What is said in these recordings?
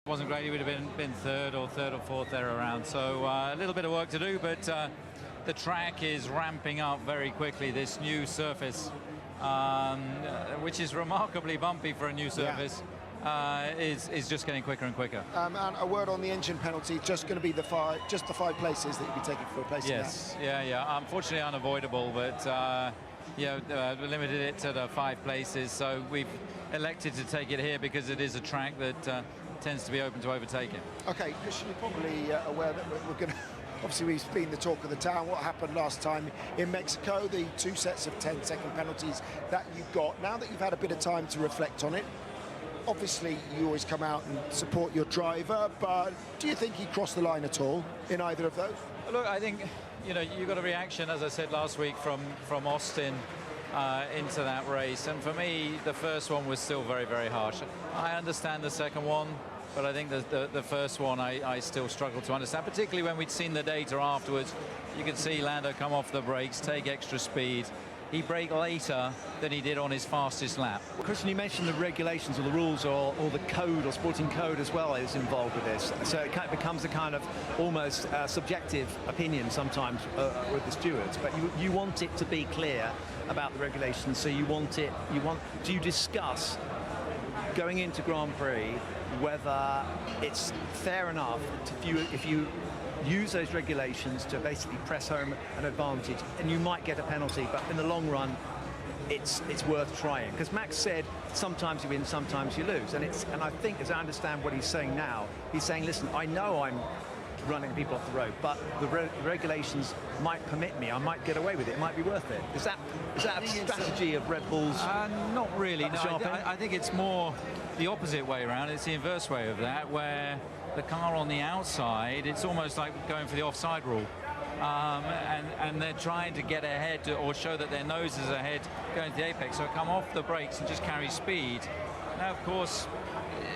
Wasn't great. He would have been third or fourth there around. So a little bit of work to do, but the track is ramping up very quickly. This new surface, which is remarkably bumpy for a new surface, is just getting quicker and quicker. And a word on the engine penalty. Just going to be just the 5 places that you'll be taking for replacing yes. that. Yeah. Unfortunately unavoidable, but we limited it to the 5 places. So we've elected to take it here because it is a track that tends to be open to overtaking. Okay, Christian, you're probably aware that we're going to. Obviously, we've been the talk of the town. What happened last time in Mexico, the 2 sets of 10-second penalties that you got. Now that you've had a bit of time to reflect on it, obviously you always come out and support your driver, but do you think he crossed the line at all in either of those? Look, I think, you got a reaction, as I said last week, from Austin into that race, and for me the first one was still very, very harsh. I understand the second one, but I think the first one I still struggle to understand, particularly when we'd seen the data afterwards. You could see Lando come off the brakes, take extra speed. He braked later than he did on his fastest lap. Christian, you mentioned the regulations or the rules or the code or sporting code as well is involved with this. So it kind of becomes a kind of almost subjective opinion sometimes with the stewards. But you want it to be clear about the regulations. So do you discuss going into Grand Prix whether it's fair enough if you use those regulations to basically press home an advantage, and you might get a penalty, but in the long run it's worth trying? Because Max said sometimes you win, sometimes you lose, and I think, as I understand what he's saying now, he's saying, listen, I know I'm running people off the road, but the regulations might permit me, I might get away with it, it might be worth it. Is that a strategy of Red Bull's? Not really. No, I think it's more the opposite way around. It's the inverse way of that, where the car on the outside, it's almost like going for the offside rule. And they're trying to get ahead or show that their nose is ahead going to the apex, so come off the brakes and just carry speed. Now, of course,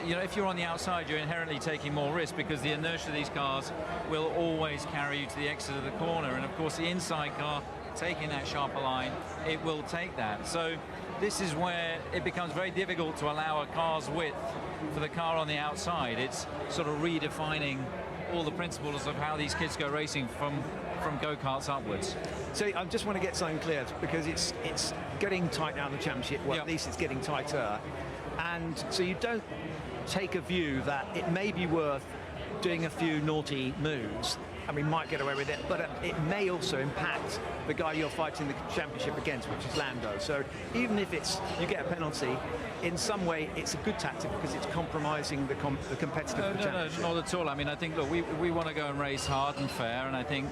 if you're on the outside, you're inherently taking more risk because the inertia of these cars will always carry you to the exit of the corner. And of course, the inside car, taking that sharper line, it will take that. So this is where it becomes very difficult to allow a car's width for the car on the outside. It's sort of redefining all the principles of how these kids go racing from go-karts upwards. So I just want to get something clear, because it's getting tight now in the championship. Well, yep. At least it's getting tighter. And so you don't take a view that it may be worth doing a few naughty moves, and we might get away with it, but it may also impact the guy you're fighting the championship against, which is Lando. So even if you get a penalty, in some way it's a good tactic because it's compromising the competitive championship. No, not at all. I mean, I think, look, we want to go and race hard and fair, and I think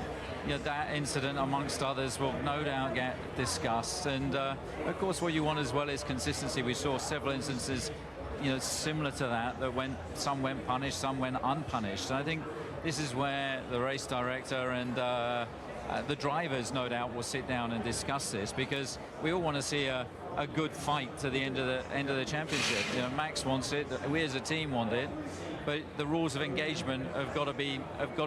that incident, amongst others, will no doubt get discussed. And of course, what you want as well is consistency. We saw several instances, similar to that some went punished, some went unpunished. And I think this is where the race director and the drivers, no doubt, will sit down and discuss this, because we all want to see a good fight to the end of the championship. Max wants it, we as a team want it, but the rules of engagement have got to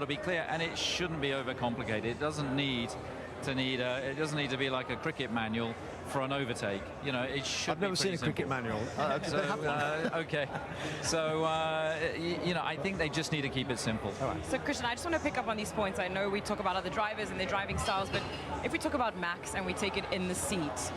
be clear, and it shouldn't be overcomplicated. It doesn't need to be like a cricket manual for an overtake. It should. I've never seen a cricket manual. Okay, so I think they just need to keep it simple. All right. So Christian, I just want to pick up on these points. I know we talk about other drivers and their driving styles, but if we talk about Max and we take it in the seat,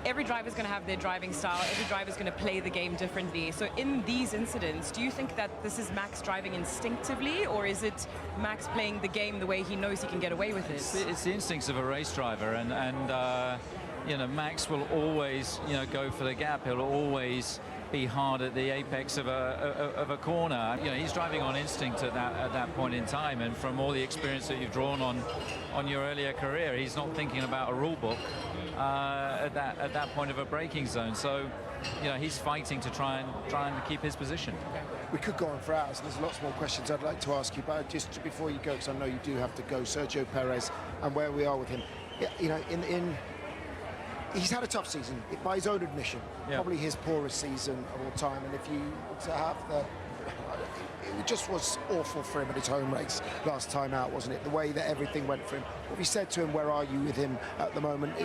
every driver is going to have their driving style. Every driver is going to play the game differently. So in these incidents, do you think that this is Max driving instinctively, or is it Max playing the game the way he knows he can get away with it? It's the instincts of a race driver, and Max will always go for the gap. He'll always be hard at the apex of a corner. He's driving on instinct at that point in time, and from all the experience that you've drawn on your earlier career, he's not thinking about a rule book at that point of a braking zone. So he's fighting to try and keep his position. We could go on for hours, and there's lots more questions I'd like to ask you, but just before you go, because I know you do have to go, Sergio Perez and where we are with him. He's had a tough season, by his own admission. Yeah. Probably his poorest season of all time. And if you to have it just was awful for him at his home race last time out, wasn't it? The way that everything went for him. What have you said to him? Where are you with him at the moment?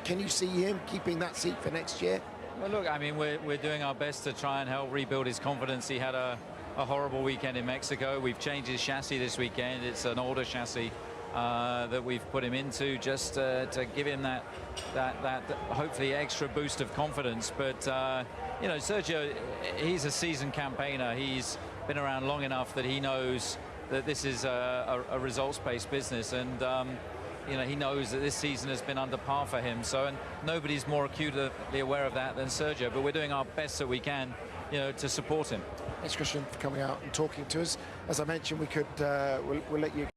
Can you see him keeping that seat for next year? Well, look, I mean, we're doing our best to try and help rebuild his confidence. He had a a horrible weekend in Mexico. We've changed his chassis this weekend. It's an older chassis that we've put him into, just to give him that hopefully extra boost of confidence. But you know, Sergio, he's a seasoned campaigner. He's been around long enough that he knows that this is a results-based business, and you know, he knows that this season has been under par for him. So, and nobody's more acutely aware of that than Sergio. But we're doing our best that we can, you know, to support him. Thanks, Christian, for coming out and talking to us. As I mentioned, we could we'll let you